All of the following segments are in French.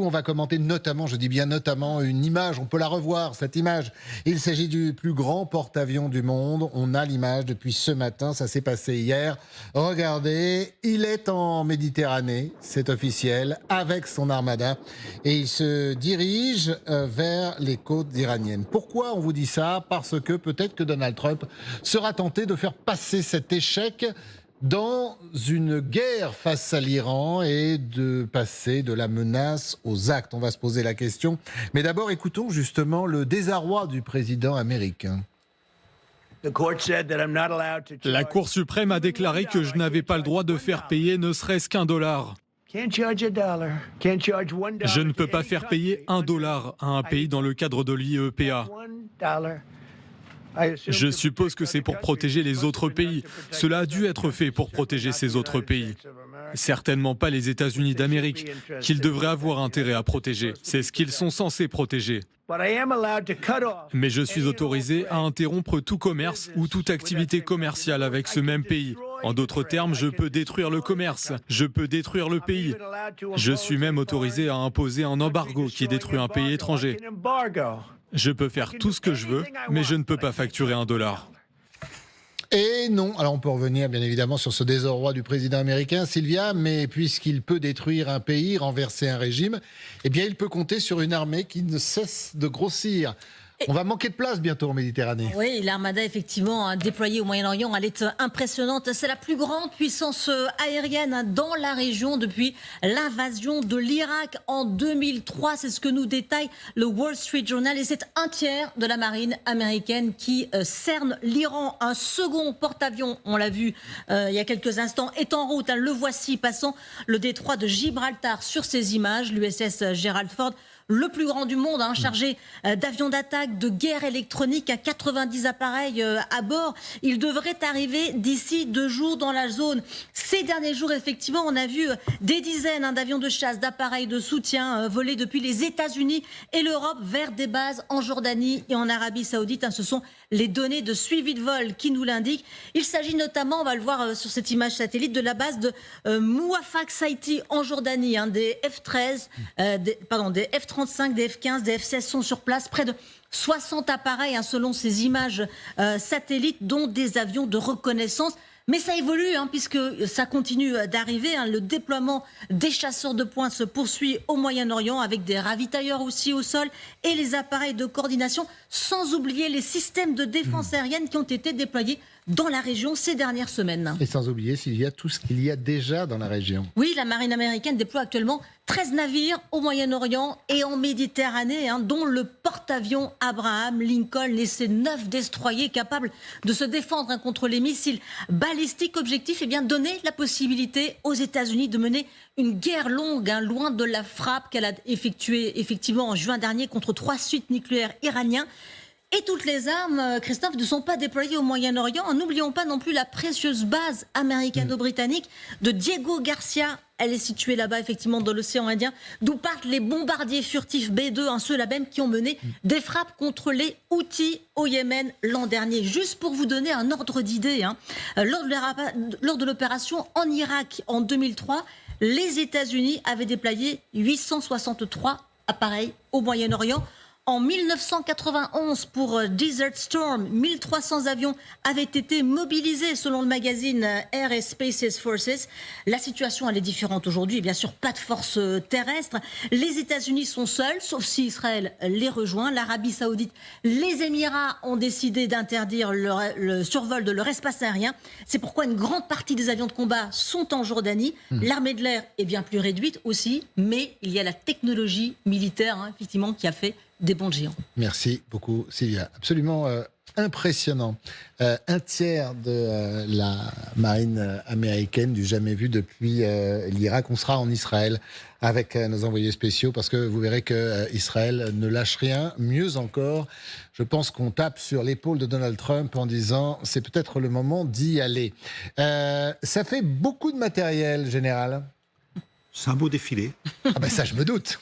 On va commenter notamment, je dis bien notamment, une image, on peut la revoir, cette image. Il s'agit du plus grand porte-avions du monde. On a l'image depuis ce matin, ça s'est passé hier. Regardez, il est en Méditerranée, c'est officiel, avec son armada. Et il se dirige vers les côtes iraniennes. Pourquoi on vous dit ça? Parce que peut-être que Donald Trump sera tenté de faire passer cet échec dans une guerre face à l'Iran et de passer de la menace aux actes. On va se poser la question. Mais d'abord, écoutons justement le désarroi du président américain. La Cour suprême a déclaré que je n'avais pas le droit de faire payer ne serait-ce $1. Je ne peux pas faire payer $1 à un pays dans le cadre de l'IEPA. Je suppose que c'est pour protéger les autres pays. Cela a dû être fait pour protéger ces autres pays. Certainement pas les États-Unis d'Amérique, qu'ils devraient avoir intérêt à protéger. C'est ce qu'ils sont censés protéger. Mais je suis autorisé à interrompre tout commerce ou toute activité commerciale avec ce même pays. En d'autres termes, je peux détruire le commerce, je peux détruire le pays. Je suis même autorisé à imposer un embargo qui détruit un pays étranger. Je peux faire tout ce que je veux, mais je ne peux pas facturer $1. Et non, alors on peut revenir bien évidemment sur ce désarroi du président américain, Sylvia, mais puisqu'il peut détruire un pays, renverser un régime, eh bien il peut compter sur une armée qui ne cesse de grossir. On va manquer de place bientôt en Méditerranée. Oui, l'armada, effectivement, déployée au Moyen-Orient, elle est impressionnante. C'est la plus grande puissance aérienne dans la région depuis l'invasion de l'Irak en 2003. C'est ce que nous détaille le Wall Street Journal. Et c'est un tiers de la marine américaine qui cerne l'Iran. Un second porte-avions, on l'a vu il y a quelques instants, est en route. Le voici passant le détroit de Gibraltar sur ces images. L'USS Gerald Ford, le plus grand du monde, chargé d'avions d'attaque, de guerre électronique, à 90 appareils à bord. Il devrait arriver d'ici 2 jours dans la zone. Ces derniers jours, effectivement, on a vu des dizaines d'avions de chasse, d'appareils de soutien voler depuis les États-Unis et l'Europe vers des bases en Jordanie et en Arabie Saoudite. Ce sont les données de suivi de vol qui nous l'indiquent. Il s'agit notamment, on va le voir sur cette image satellite, de la base de Mouafaq Saïti en Jordanie. Des F-13, des F-35, des F-15, des F-16 sont sur place. Près de 60 appareils selon ces images satellites, dont des avions de reconnaissance. Mais ça évolue puisque ça continue d'arriver. Le déploiement des chasseurs de pointe se poursuit au Moyen-Orient avec des ravitailleurs aussi au sol et les appareils de coordination, sans oublier les systèmes de défense aérienne qui ont été déployés dans la région ces dernières semaines. Et sans oublier, s'il y a tout ce qu'il y a déjà dans la région. Oui, la marine américaine déploie actuellement 13 navires au Moyen-Orient et en Méditerranée, dont le porte-avions Abraham Lincoln et ses 9 destroyers capables de se défendre contre les missiles balistiques. Objectif, donner la possibilité aux États-Unis de mener une guerre longue, loin de la frappe qu'elle a effectuée effectivement en juin dernier contre 3 sites nucléaires iraniens. Et toutes les armes, Christophe, ne sont pas déployées au Moyen-Orient. N'oublions pas non plus la précieuse base américano-britannique de Diego Garcia. Elle est située là-bas, effectivement, dans l'océan Indien, d'où partent les bombardiers furtifs B-2, ceux-là même qui ont mené des frappes contre les Houthis au Yémen l'an dernier. Juste pour vous donner un ordre d'idée, lors de l'opération en Irak en 2003, les États-Unis avaient déployé 863 appareils au Moyen-Orient. En 1991, pour Desert Storm, 1300 avions avaient été mobilisés selon le magazine Air and Space Forces. La situation, elle est différente aujourd'hui. Bien sûr, pas de force terrestre. Les États-Unis sont seuls, sauf si Israël les rejoint. L'Arabie Saoudite, les Émirats ont décidé d'interdire le survol de leur espace aérien. C'est pourquoi une grande partie des avions de combat sont en Jordanie. L'armée de l'air est bien plus réduite aussi, mais il y a la technologie militaire, effectivement, qui a fait des bons géants. Merci beaucoup, Sylvia. Absolument impressionnant. Un tiers de la marine américaine, du jamais vu depuis l'Irak. On sera en Israël avec nos envoyés spéciaux parce que vous verrez qu'Israël ne lâche rien. Mieux encore, je pense qu'on tape sur l'épaule de Donald Trump en disant c'est peut-être le moment d'y aller. Ça fait beaucoup de matériel, général. C'est un beau défilé. Ah ben ça, je me doute.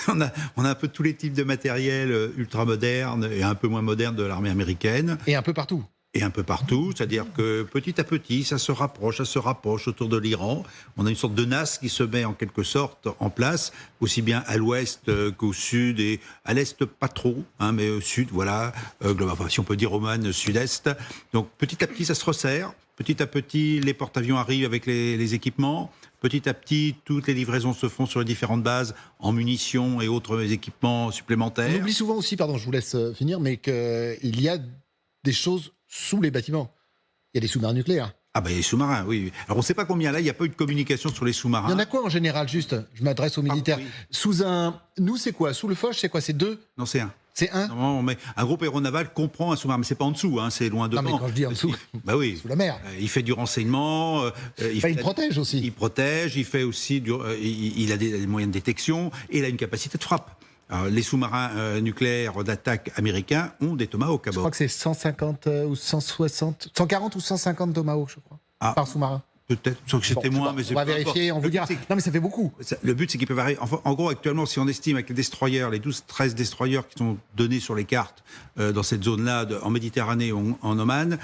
on a un peu tous les types de matériel ultra moderne et un peu moins moderne de l'armée américaine. Et un peu partout. et un peu partout, c'est-à-dire que petit à petit, ça se rapproche autour de l'Iran. On a une sorte de NAS qui se met en quelque sorte en place, aussi bien à l'ouest qu'au sud, et à l'est pas trop, mais au sud, voilà, enfin, si on peut dire Oman, sud-est. Donc petit à petit, ça se resserre. Petit à petit, les porte-avions arrivent avec les équipements. Petit à petit, toutes les livraisons se font sur les différentes bases en munitions et autres équipements supplémentaires. On oublie souvent aussi, pardon, je vous laisse finir, mais qu'il y a des choses sous les bâtiments. Il y a des sous-marins nucléaires. Ah ben les sous-marins, oui. Alors on ne sait pas combien là, il n'y a pas eu de communication sur les sous-marins. Il y en a quoi en général, juste? Je m'adresse aux militaires. oui. Sous un... Nous, c'est quoi? Sous le Foch, c'est quoi? C'est 2? Non, c'est un. C'est 1? Normalement, on met un groupe aéronaval comprend un sous-marin, mais c'est pas en dessous, c'est loin devant. Non, mais quand je dis en dessous, bah oui, sous la mer. Il fait du renseignement. Il protège aussi. Il protège. Il fait aussi il a des moyens de détection et il a une capacité de frappe. Alors, les sous-marins nucléaires d'attaque américains ont des Tomahawk à Je bord. crois que c'est 150 ou 160, 140 ou 150 Tomahawk, je crois, par sous-marin. Peut-être, sauf que c'était Bon, moins, mais on va vérifier, on vous dira. Non, mais ça fait beaucoup. Le but, c'est qu'il peut varier. Enfin, en gros, actuellement, si on estime avec les destroyers, les 12-13 destroyers qui sont donnés sur les cartes dans cette zone-là, en Méditerranée ou en Oman,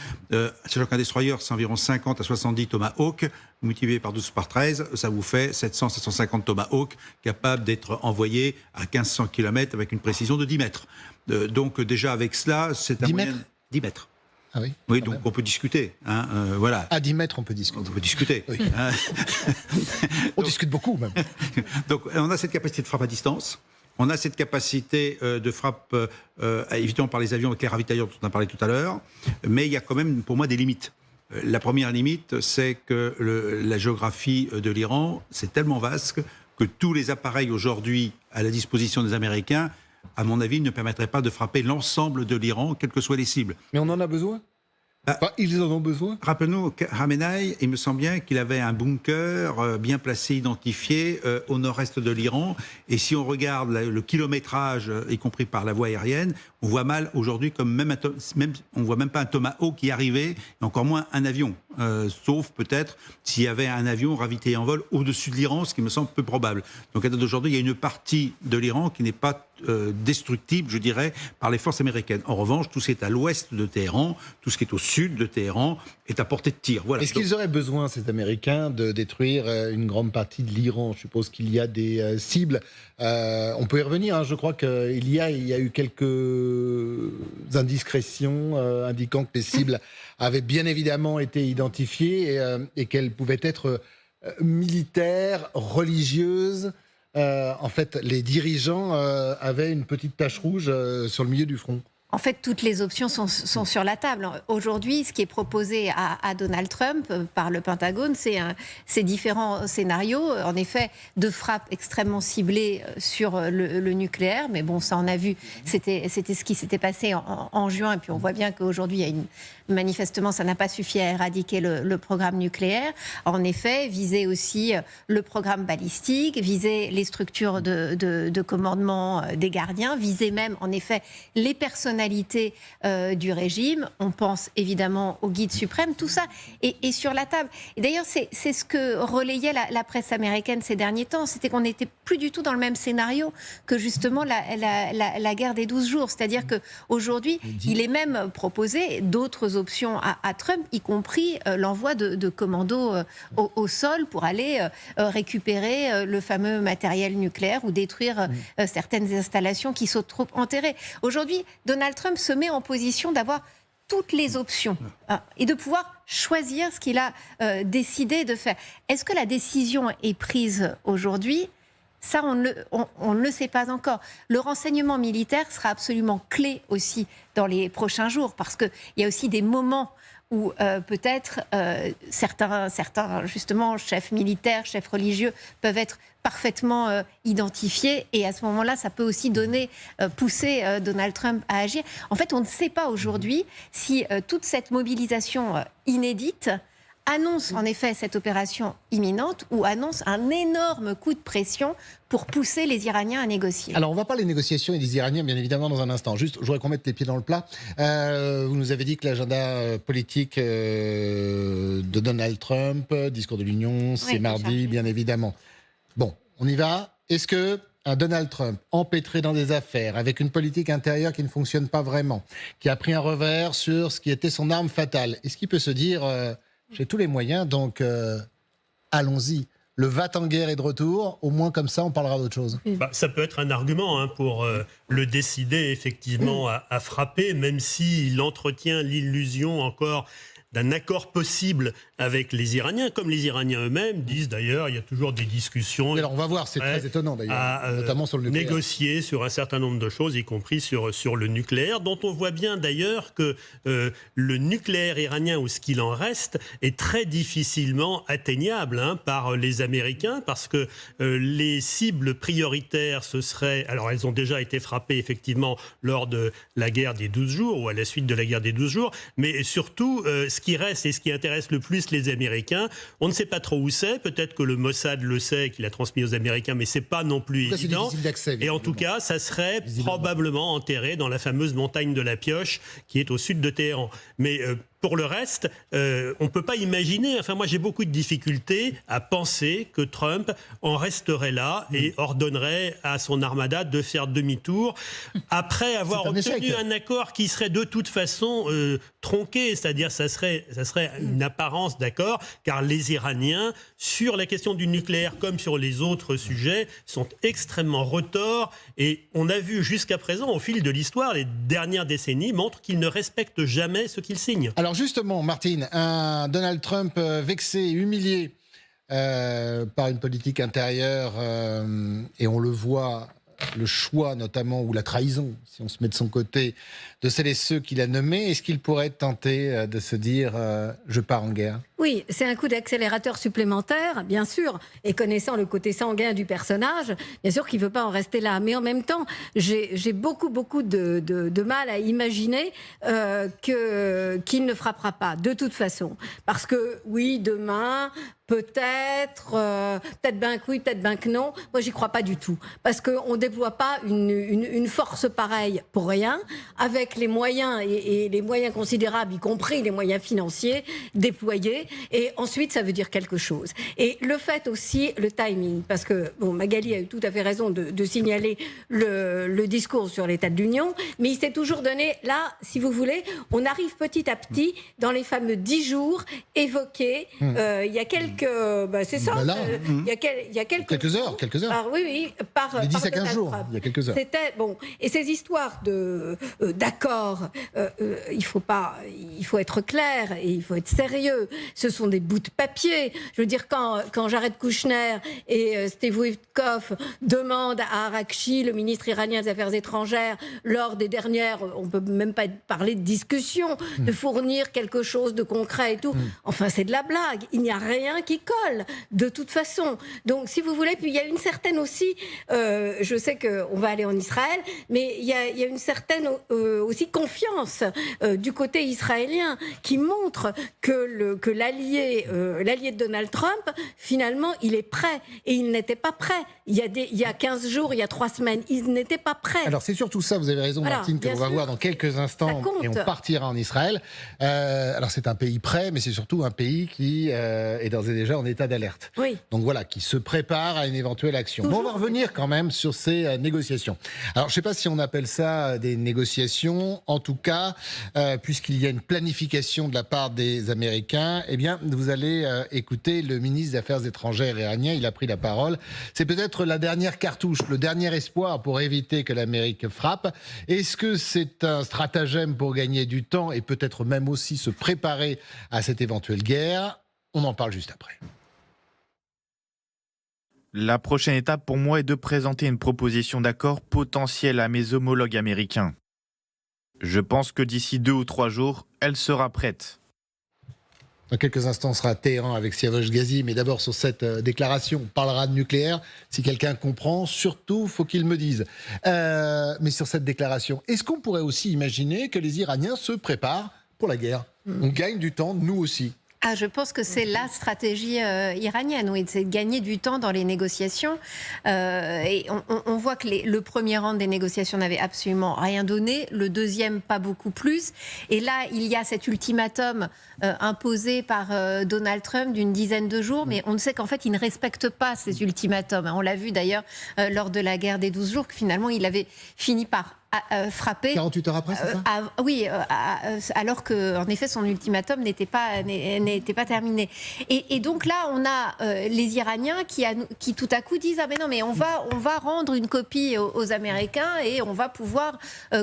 sachant qu'un destroyer, c'est environ 50 à 70 Tomahawk, multiplié par 12 par 13, ça vous fait 700-750 Tomahawk capables d'être envoyés à 1500 km avec une précision de 10 mètres. Donc, déjà, avec cela, c'est un 10 moyen... mètres 10 mètres. Ah oui. Oui, donc on peut discuter. Voilà. À 10 mètres, on peut discuter. On peut discuter. Oui. On discute beaucoup, même. Donc, on a cette capacité de frappe à distance. On a cette capacité de frappe, évidemment, par les avions avec les ravitailleurs dont on a parlé tout à l'heure. Mais il y a quand même, pour moi, des limites. La première limite, c'est que la géographie de l'Iran, c'est tellement vaste que tous les appareils aujourd'hui à la disposition des Américains, à mon avis, ne permettraient pas de frapper l'ensemble de l'Iran, quelles que soient les cibles. Mais on en a besoin? Enfin, ils en ont besoin? Rappelons-nous, Khamenei, il me semble bien qu'il avait un bunker bien placé, identifié au nord-est de l'Iran. Et si on regarde le kilométrage, y compris par la voie aérienne, on voit mal aujourd'hui comme on voit même pas un Tomahawk qui arrivait, et encore moins un avion. Sauf peut-être s'il y avait un avion ravitaillé en vol au-dessus de l'Iran, ce qui me semble peu probable. Donc à date d'aujourd'hui, il y a une partie de l'Iran qui n'est pas destructible, je dirais, par les forces américaines. En revanche, tout ce qui est à l'ouest de Téhéran, tout ce qui est au sud de Téhéran, est à portée de tir. Voilà. Est-ce qu'ils auraient besoin, ces Américains, de détruire une grande partie de l'Iran? Je suppose qu'il y a des cibles. On peut y revenir. Je crois qu'il y a eu quelques indiscrétions indiquant que les cibles avaient bien évidemment été identifiées et qu'elles pouvaient être militaires, religieuses. En fait, les dirigeants avaient une petite tache rouge sur le milieu du front. En fait, toutes les options sont sur la table. Aujourd'hui, ce qui est proposé à Donald Trump par le Pentagone, c'est différents scénarios. En effet, de frappes extrêmement ciblées sur le nucléaire. Mais bon, ça, on a vu, c'était ce qui s'était passé en juin. Et puis, on voit bien qu'aujourd'hui, manifestement, ça n'a pas suffi à éradiquer le programme nucléaire. En effet, viser aussi le programme balistique, viser les structures de commandement des gardiens, viser même, en effet, les personnalités du régime. On pense évidemment au guide suprême. Tout ça est sur la table. Et d'ailleurs, c'est ce que relayait la presse américaine ces derniers temps. C'était qu'on n'était plus du tout dans le même scénario que justement la guerre des 12 jours. C'est-à-dire qu'aujourd'hui, il est même proposé d'autres options à Trump, y compris l'envoi de commandos au sol pour aller récupérer le fameux matériel nucléaire ou détruire certaines installations qui sont trop enterrées. Aujourd'hui, Donald Trump se met en position d'avoir toutes les options et de pouvoir choisir ce qu'il a décidé de faire. Est-ce que la décision est prise aujourd'hui ? Ça, on ne le sait pas encore. Le renseignement militaire sera absolument clé aussi dans les prochains jours, parce qu'il y a aussi des moments où peut-être certains justement chefs militaires, chefs religieux peuvent être parfaitement identifiés, et à ce moment-là, ça peut aussi pousser Donald Trump à agir. En fait, on ne sait pas aujourd'hui si toute cette mobilisation inédite annonce en effet cette opération imminente ou annonce un énorme coup de pression pour pousser les Iraniens à négocier. Alors, on va parler des négociations et des Iraniens, bien évidemment, dans un instant. Juste, je voudrais qu'on mette les pieds dans le plat. Vous nous avez dit que l'agenda politique de Donald Trump, discours de l'Union, c'est mardi, bien évidemment. Bon, on y va. Est-ce que un Donald Trump empêtré dans des affaires, avec une politique intérieure qui ne fonctionne pas vraiment, qui a pris un revers sur ce qui était son arme fatale, est-ce qu'il peut se dire j'ai tous les moyens, donc allons-y. Le va-t-en-guerre est de retour, au moins comme ça on parlera d'autre chose. Ça peut être un argument pour le décider effectivement à frapper, même s'il entretient l'illusion encore d'un accord possible avec les Iraniens, comme les Iraniens eux-mêmes disent d'ailleurs, il y a toujours des discussions. Alors on va voir, c'est très étonnant d'ailleurs, notamment sur le nucléaire. Négocier sur un certain nombre de choses, y compris sur le nucléaire, dont on voit bien d'ailleurs que le nucléaire iranien, ou ce qu'il en reste, est très difficilement atteignable par les Américains, parce que les cibles prioritaires, ce serait... Alors elles ont déjà été frappées effectivement lors de la guerre des 12 jours, ou à la suite de la guerre des 12 jours, mais surtout... ce qui reste et ce qui intéresse le plus les Américains, on ne sait pas trop où c'est. Peut-être que le Mossad le sait, qu'il a transmis aux Américains, mais c'est pas non plus évident. Et en tout cas, ça serait probablement enterré dans la fameuse montagne de la Pioche, qui est au sud de Téhéran. Mais pour le reste, on ne peut pas imaginer, enfin moi j'ai beaucoup de difficultés à penser que Trump en resterait là et ordonnerait à son armada de faire demi-tour après avoir obtenu un accord qui serait de toute façon tronqué, c'est-à-dire ça serait une apparence d'accord, car les Iraniens, sur la question du nucléaire comme sur les autres sujets, sont extrêmement retors, et on a vu jusqu'à présent, au fil de l'histoire, les dernières décennies montrent qu'ils ne respectent jamais ce qu'ils signent. Alors justement, Martine, un Donald Trump vexé, humilié par une politique intérieure, et on le voit, le choix notamment, ou la trahison, si on se met de son côté, de celles et ceux qu'il a nommés, est-ce qu'il pourrait être tenté de se dire je pars en guerre ? Oui, c'est un coup d'accélérateur supplémentaire, bien sûr, et connaissant le côté sanguin du personnage, bien sûr qu'il ne veut pas en rester là. Mais en même temps, j'ai beaucoup de mal à imaginer qu'il ne frappera pas, de toute façon. Parce que, oui, demain... Peut-être ben que oui, peut-être ben que non. Moi, j'y crois pas du tout. Parce qu'on ne déploie pas une force pareille pour rien, avec les moyens, et les moyens considérables, y compris les moyens financiers, déployés. Et ensuite, ça veut dire quelque chose. Et le fait aussi, le timing, parce que Magali a eu tout à fait raison de signaler le discours sur l'état de l'Union, mais il s'est toujours donné, là, si vous voulez, on arrive petit à petit dans les fameux 10 jours évoqués. Il y a c'est ça. Il y a quelques heures. Oui, par les 10 à 15 Donald jours, Trump. il y a quelques heures. C'était bon. Et ces histoires d'accords, il faut être clair et il faut être sérieux. Ce sont des bouts de papier. Je veux dire, quand Jared Kushner et Steve Witkoff demandent à Arakchi, le ministre iranien des Affaires étrangères, lors des dernières, on peut même pas parler de discussion, de fournir quelque chose de concret et tout. Enfin, c'est de la blague. Il n'y a rien qui colle, de toute façon. Donc, si vous voulez, puis il y a une certaine aussi, je sais qu'on va aller en Israël, mais il y a une certaine aussi confiance du côté israélien qui montre que l'allié de Donald Trump, finalement, il est prêt. Et il n'était pas prêt. Il y a 15 jours, il y a 3 semaines, il n'était pas prêt. Alors, c'est surtout ça, vous avez raison, voilà, Martine, que l'on va voir dans quelques instants, et on partira en Israël. Alors, c'est un pays prêt, mais c'est surtout un pays qui est d'ores et déjà en état d'alerte. Oui. Donc voilà, qui se prépare à une éventuelle action. Bon, on va revenir quand même sur ces négociations. Alors, je ne sais pas si on appelle ça des négociations. En tout cas, puisqu'il y a une planification de la part des Américains, eh bien, vous allez écouter le ministre des Affaires étrangères iranien. Il a pris la parole. C'est peut-être la dernière cartouche, le dernier espoir pour éviter que l'Amérique frappe. Est-ce que c'est un stratagème pour gagner du temps et peut-être même aussi se préparer à cette éventuelle guerre ? On en parle juste après. La prochaine étape pour moi est de présenter une proposition d'accord potentielle à mes homologues américains. Je pense que d'ici 2 ou 3 jours, elle sera prête. Dans quelques instants, on sera à Téhéran avec Siavash Ghazi, mais d'abord sur cette déclaration, on parlera de nucléaire. Si quelqu'un comprend, surtout, faut qu'il me dise. Mais sur cette déclaration, est-ce qu'on pourrait aussi imaginer que les Iraniens se préparent pour la guerre ? On gagne du temps, nous aussi. Je pense que c'est la stratégie iranienne, oui, c'est de gagner du temps dans les négociations. Et on voit que le premier round des négociations n'avait absolument rien donné, le deuxième pas beaucoup plus. Et là, il y a cet ultimatum imposé par Donald Trump d'une dizaine de jours, mais on sait qu'en fait, il ne respecte pas ces ultimatums. On l'a vu d'ailleurs lors de la guerre des 12 jours, que finalement, il avait fini par frapper. 48 heures après, c'est ça ? Oui, alors que, en effet, son ultimatum n'était pas terminé. Et donc là, on a les Iraniens qui tout à coup disent mais non, mais on va rendre une copie aux Américains et on va pouvoir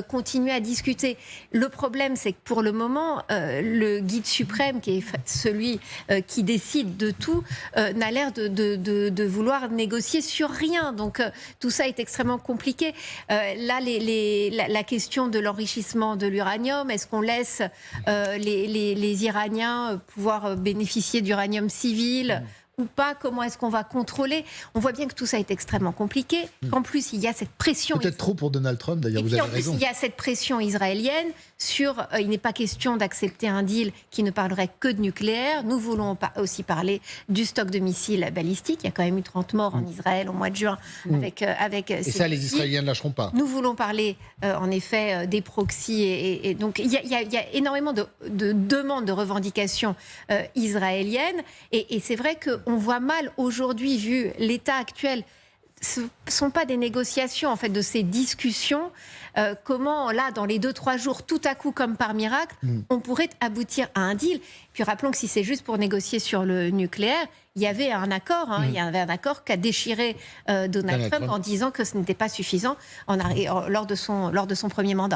continuer à discuter. Le problème, c'est que pour le moment, le guide suprême, qui est celui qui décide de tout, n'a l'air de vouloir négocier sur rien. Donc tout ça est extrêmement compliqué. Là, la question de l'enrichissement de l'uranium, est-ce qu'on laisse les Iraniens pouvoir bénéficier d'uranium civil ou pas? Comment est-ce qu'on va contrôler? On voit bien que tout ça est extrêmement compliqué. En plus, il y a cette pression. Peut-être trop pour Donald Trump, d'ailleurs, vous avez raison. Il y a cette pression israélienne sur. Il n'est pas question d'accepter un deal qui ne parlerait que de nucléaire. Nous voulons aussi parler du stock de missiles balistiques. Il y a quand même eu 30 morts en Israël au mois de juin avec Et ça, les Israéliens ne lâcheront pas. Nous voulons parler, en effet, des proxys. Et donc, il y a énormément de demandes, de revendications israéliennes. Et c'est vrai qu'on voit mal aujourd'hui, vu l'état actuel, ce ne sont pas des négociations, en fait, de ces discussions. Comment, là, dans les 2-3 jours, tout à coup, comme par miracle, on pourrait aboutir à un deal. Puis rappelons que si c'est juste pour négocier sur le nucléaire, il y avait un accord. Il y avait un accord qu'a déchiré Donald Trump en disant que ce n'était pas suffisant lors de son premier mandat.